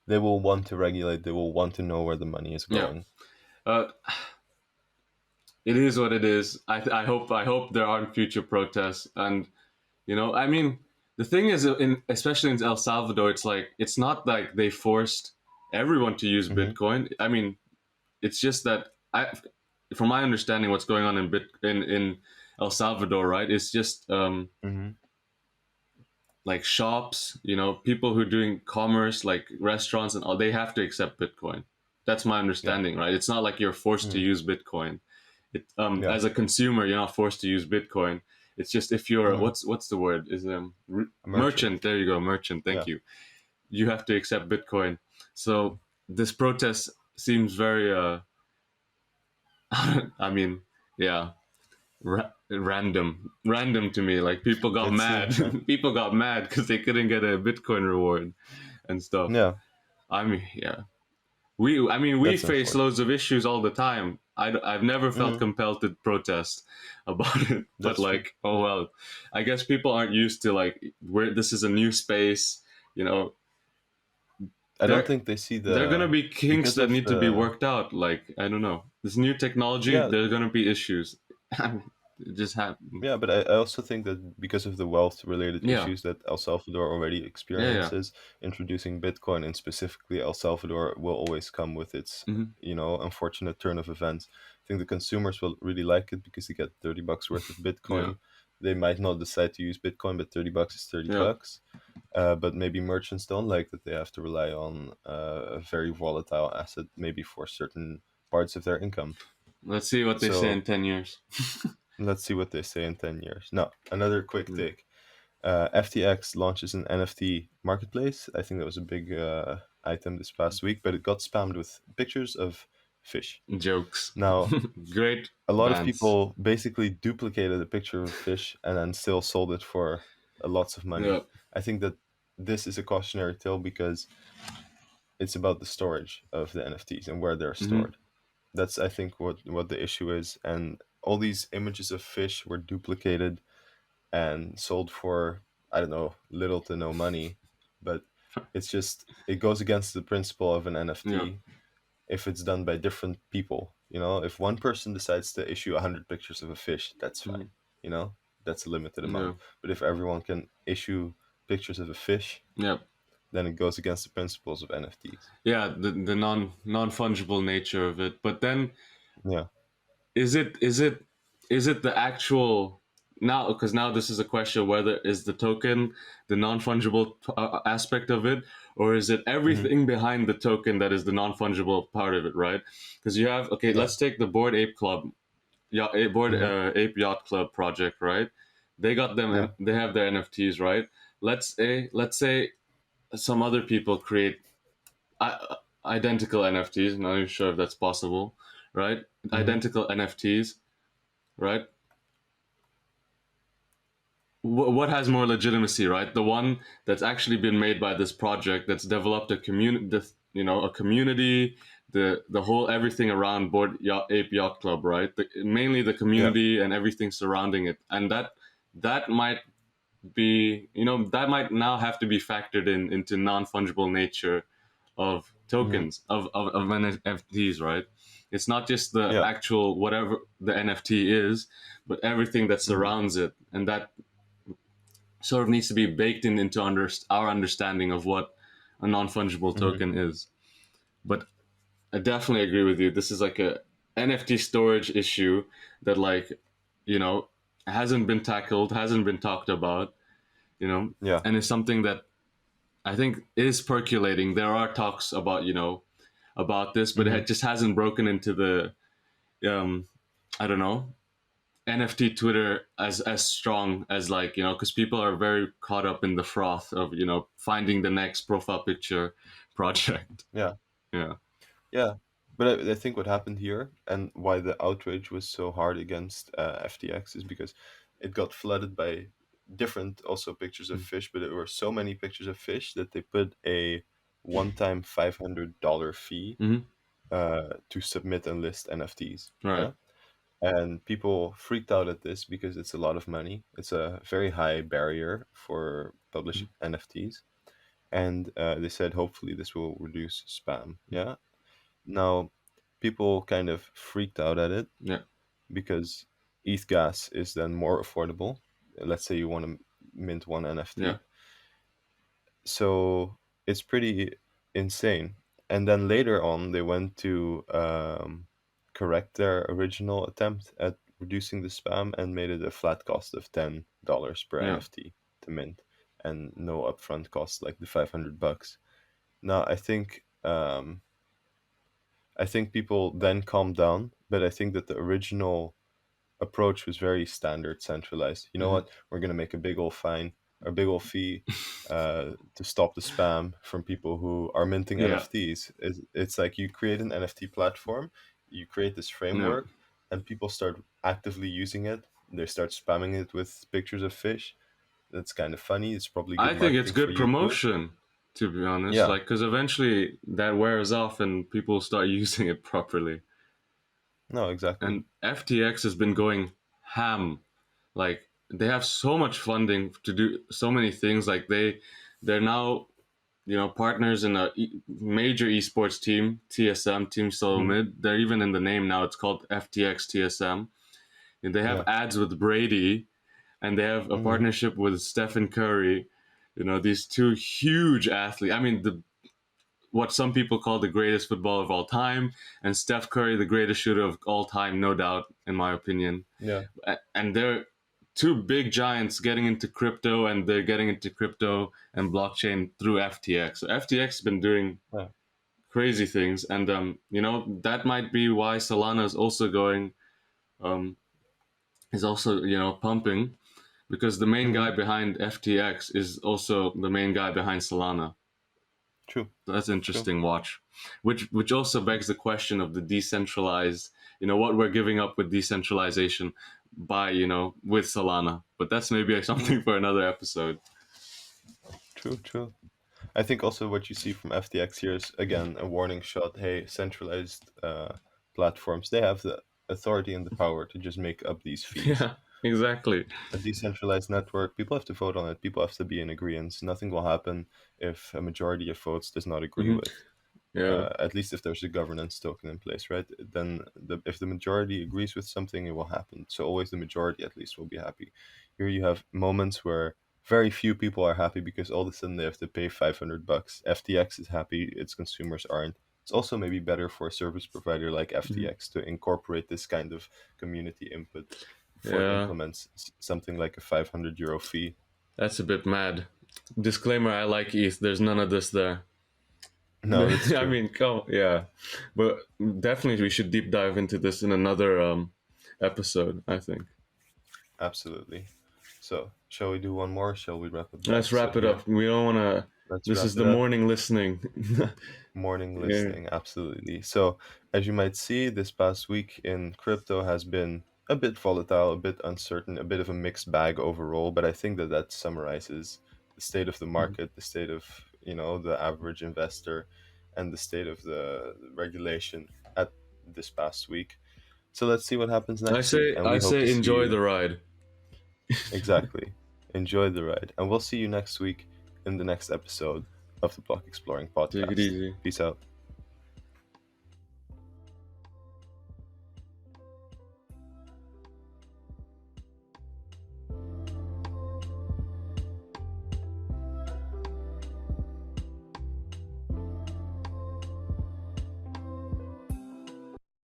[SPEAKER 1] They will want to regulate. They will want to know where the money is
[SPEAKER 2] Yeah.
[SPEAKER 1] going.
[SPEAKER 2] Uh, it is what it is. I hope there aren't future protests, and I mean, the thing is, especially in El Salvador, it's like it's not like they forced everyone to use
[SPEAKER 1] Hmm.
[SPEAKER 2] Bitcoin. I mean, it's just that from my understanding, what's going on in El Salvador, right? It's just
[SPEAKER 1] Hmm.
[SPEAKER 2] like shops, people who are doing commerce, like restaurants and all, they have to accept Bitcoin. That's my
[SPEAKER 1] Yeah.
[SPEAKER 2] understanding, right? It's not like you're forced to
[SPEAKER 1] Hmm.
[SPEAKER 2] use Bitcoin.
[SPEAKER 1] Yeah.
[SPEAKER 2] As a consumer, you're not forced to use Bitcoin. It's just if you're
[SPEAKER 1] Hmm.
[SPEAKER 2] what's the word is
[SPEAKER 1] A merchant.
[SPEAKER 2] merchant. There you go, merchant. Thank
[SPEAKER 1] Yeah.
[SPEAKER 2] you. you have to accept Bitcoin. So this protest seems very, I mean, yeah, random to me. Like people got
[SPEAKER 1] It seems,
[SPEAKER 2] mad. People got mad because they couldn't get a Bitcoin reward and stuff.
[SPEAKER 1] yeah,
[SPEAKER 2] I mean, yeah, we
[SPEAKER 1] that's
[SPEAKER 2] face
[SPEAKER 1] unfortunate.
[SPEAKER 2] loads of issues all the time. I've never felt
[SPEAKER 1] Hmm.
[SPEAKER 2] compelled to protest about it, but
[SPEAKER 1] That's true.
[SPEAKER 2] like, oh well, I guess people aren't used to like where this is a new space. You know,
[SPEAKER 1] I don't
[SPEAKER 2] there
[SPEAKER 1] think they see
[SPEAKER 2] there are gonna
[SPEAKER 1] the
[SPEAKER 2] be kinks
[SPEAKER 1] because
[SPEAKER 2] that
[SPEAKER 1] of
[SPEAKER 2] need to be
[SPEAKER 1] the
[SPEAKER 2] worked out. Like I don't know, this new technology,
[SPEAKER 1] yeah.
[SPEAKER 2] there's gonna be issues. It just happens.
[SPEAKER 1] Yeah, but I also think that because of the wealth related
[SPEAKER 2] Yeah,
[SPEAKER 1] issues that El Salvador already
[SPEAKER 2] yeah, yeah.
[SPEAKER 1] experiences, introducing Bitcoin and specifically El Salvador will always come with its,
[SPEAKER 2] Hmm.
[SPEAKER 1] unfortunate turn of events. I think the consumers will really like it because they get $30 worth of
[SPEAKER 2] Yeah,
[SPEAKER 1] Bitcoin. They might not decide to use Bitcoin, but $30 is 30
[SPEAKER 2] yeah.
[SPEAKER 1] bucks. But maybe merchants don't like that they have to rely on a very volatile asset, maybe for certain parts of their income.
[SPEAKER 2] Let's see what they say
[SPEAKER 1] So
[SPEAKER 2] in 10 years.
[SPEAKER 1] let's see what they say in 10 years. Now, another quick
[SPEAKER 2] Yeah.
[SPEAKER 1] take. FTX launches an NFT marketplace. I think that was a big item this past week, but it got spammed with pictures of fish.
[SPEAKER 2] Jokes.
[SPEAKER 1] Now,
[SPEAKER 2] Great
[SPEAKER 1] a lot of
[SPEAKER 2] bands.
[SPEAKER 1] people basically duplicated a picture of a fish and then still sold it for lots of money.
[SPEAKER 2] Yeah.
[SPEAKER 1] I think that this is a cautionary tale because it's about the storage of the NFTs and where they're
[SPEAKER 2] Hmm.
[SPEAKER 1] stored. That's, I think, what the issue is. And all these images of fish were duplicated and sold for, I don't know, little to no money. But it's just, it goes against the principle of an
[SPEAKER 2] Yeah.
[SPEAKER 1] NFT if it's done by different people. If one person decides to issue 100 pictures of a fish, that's
[SPEAKER 2] Hmm.
[SPEAKER 1] fine. You know, that's a limited
[SPEAKER 2] Yeah.
[SPEAKER 1] amount. But if everyone can issue pictures of a fish,
[SPEAKER 2] Yeah.
[SPEAKER 1] then it goes against the principles of NFTs.
[SPEAKER 2] Yeah. The non fungible nature of it. But then
[SPEAKER 1] Yeah.
[SPEAKER 2] is it the actual now, because now this is a question whether is the token the non-fungible aspect of it, or is it
[SPEAKER 1] Hmm.
[SPEAKER 2] everything behind the token that is the non-fungible part of it, right? Because you have, okay,
[SPEAKER 1] Yeah.
[SPEAKER 2] let's take the Board Ape Club, yeah, Board
[SPEAKER 1] Hmm.
[SPEAKER 2] Ape Yacht Club project, right? They got them
[SPEAKER 1] Yeah.
[SPEAKER 2] and they have their NFTs, right? Let's say some other people create identical NFTs. Not even sure if that's possible, right?
[SPEAKER 1] Hmm.
[SPEAKER 2] Identical NFTs, right? What has more legitimacy, right? The one that's actually been made by this project that's developed a community, a community, the whole everything around Ape Yacht Club, right? Mainly the
[SPEAKER 1] Yeah.
[SPEAKER 2] community and everything surrounding it, and that might be, that might now have to be factored into non-fungible nature of
[SPEAKER 1] Hmm.
[SPEAKER 2] tokens of NFTs, right? It's not just the
[SPEAKER 1] Yeah.
[SPEAKER 2] actual whatever the NFT is, but everything that
[SPEAKER 1] Hmm.
[SPEAKER 2] surrounds it, and that sort of needs to be baked into our understanding of what a non-fungible
[SPEAKER 1] Hmm.
[SPEAKER 2] token is. But I definitely agree with you. This is like a NFT storage issue that, like, you know hasn't been tackled, hasn't been talked about,
[SPEAKER 1] Yeah.
[SPEAKER 2] and is something that I think is percolating. There are talks about about this, but
[SPEAKER 1] Hmm.
[SPEAKER 2] it just hasn't broken into the um I don't know, NFT Twitter as strong as, like, because people are very caught up in the froth of finding the next profile picture project.
[SPEAKER 1] Yeah.
[SPEAKER 2] Yeah.
[SPEAKER 1] Yeah. But I think what happened here and why the outrage was so hard against FTX is because it got flooded by different also pictures of fish, but there were so many pictures of fish that they put a one-time $500 fee
[SPEAKER 2] Mm-hmm.
[SPEAKER 1] to submit and list NFTs.
[SPEAKER 2] Right.
[SPEAKER 1] Yeah. And people freaked out at this because it's a lot of money. It's a very high barrier for publishing NFTs. And they said hopefully this will reduce spam. Yeah. Now, people kind of freaked out at it
[SPEAKER 2] Yeah.
[SPEAKER 1] because ETH gas is then more affordable. Let's say you want to mint one
[SPEAKER 2] Yeah.
[SPEAKER 1] NFT. So it's pretty insane. And then later on, they went to correct their original attempt at reducing the spam and made it a flat cost of $10 per
[SPEAKER 2] Yeah.
[SPEAKER 1] NFT to mint and no upfront cost like the $500. Now, I think people then calmed down, but I think that the original approach was very standard, centralized. You know
[SPEAKER 2] Mm-hmm.
[SPEAKER 1] what? We're gonna make a big old fine. a big old fee to stop the spam from people who are minting
[SPEAKER 2] Yeah.
[SPEAKER 1] NFTs. It's like you create an NFT platform, you create this
[SPEAKER 2] Yeah.
[SPEAKER 1] framework, and people start actively using it. They start spamming it with pictures of fish. That's kind of funny. It's probably
[SPEAKER 2] I
[SPEAKER 1] good
[SPEAKER 2] think it's
[SPEAKER 1] marketing for
[SPEAKER 2] good
[SPEAKER 1] you too.
[SPEAKER 2] promotion, to be honest.
[SPEAKER 1] Yeah,
[SPEAKER 2] Like, because eventually that wears off and people start using it properly.
[SPEAKER 1] no, exactly.
[SPEAKER 2] And FTX has been going ham. Like, they have so much funding to do so many things. Like, they're now, partners in a major esports team, TSM, Team Solo
[SPEAKER 1] Mhm.
[SPEAKER 2] Mid. They're even in the name now. It's called FTX TSM. And they have
[SPEAKER 1] Yeah.
[SPEAKER 2] ads with Brady, and they have a
[SPEAKER 1] Hmm.
[SPEAKER 2] partnership with Stephen Curry. These two huge athletes. I mean, what some people call the greatest footballer of all time, and Steph Curry, the greatest shooter of all time, no doubt, in my opinion.
[SPEAKER 1] Yeah.
[SPEAKER 2] And they're two big giants getting into crypto, and they're getting into crypto and blockchain through FTX. So FTX has been doing
[SPEAKER 1] Yeah.
[SPEAKER 2] crazy things, and that might be why Solana is also going, is also pumping, because the main
[SPEAKER 1] Hmm.
[SPEAKER 2] guy behind FTX is also the main guy behind Solana.
[SPEAKER 1] True.
[SPEAKER 2] So that's
[SPEAKER 1] True.
[SPEAKER 2] interesting watch, which also begs the question of the decentralized, what we're giving up with decentralization by, with Solana. But that's maybe
[SPEAKER 1] Mm.
[SPEAKER 2] something for another episode.
[SPEAKER 1] True. True. I think also what you see from FTX here is again a warning shot. Hey, centralized platforms, they have the authority and the power to just make up these fees.
[SPEAKER 2] Yeah, exactly.
[SPEAKER 1] A decentralized network, people have to vote on it. People have to be in agreement. Nothing will happen if a majority of votes does not agree
[SPEAKER 2] Hmm.
[SPEAKER 1] with.
[SPEAKER 2] Yeah.
[SPEAKER 1] At least if there's a governance token in place, right? Then if the majority agrees with something, it will happen. So always the majority at least will be happy. Here you have moments where very few people are happy because all of a sudden they have to pay $500. FTX is happy, its consumers aren't. It's also maybe better for a service provider like
[SPEAKER 2] Mhm.
[SPEAKER 1] FTX to incorporate this kind of community input before it
[SPEAKER 2] Yeah,
[SPEAKER 1] implements something like a €500 fee.
[SPEAKER 2] that's a bit mad. Disclaimer: I like ETH. There's none of this there.
[SPEAKER 1] No, that's
[SPEAKER 2] I
[SPEAKER 1] true.
[SPEAKER 2] mean, come, yeah, but definitely we should deep dive into this in another episode. I think.
[SPEAKER 1] Absolutely. So, shall we do one more? Shall we wrap up the
[SPEAKER 2] Let's wrap
[SPEAKER 1] episode
[SPEAKER 2] it
[SPEAKER 1] here?
[SPEAKER 2] up. We don't want to.
[SPEAKER 1] Let's
[SPEAKER 2] This
[SPEAKER 1] wrap
[SPEAKER 2] is
[SPEAKER 1] it
[SPEAKER 2] the
[SPEAKER 1] up.
[SPEAKER 2] morning listening.
[SPEAKER 1] Morning
[SPEAKER 2] Yeah.
[SPEAKER 1] listening, absolutely. So, as you might see, this past week in crypto has been a bit volatile, a bit uncertain, a bit of a mixed bag overall. But I think that that summarizes the state of the market, the state of the average investor, and the state of the regulation at this past week. So let's see what happens
[SPEAKER 2] I
[SPEAKER 1] next week,
[SPEAKER 2] say,
[SPEAKER 1] and
[SPEAKER 2] I
[SPEAKER 1] we hope to
[SPEAKER 2] say,
[SPEAKER 1] see
[SPEAKER 2] enjoy
[SPEAKER 1] you
[SPEAKER 2] the ride.
[SPEAKER 1] exactly. Enjoy the ride, and we'll see you next week in the next episode of the Block Exploring
[SPEAKER 2] Take it
[SPEAKER 1] podcast.
[SPEAKER 2] easy.
[SPEAKER 1] Peace out.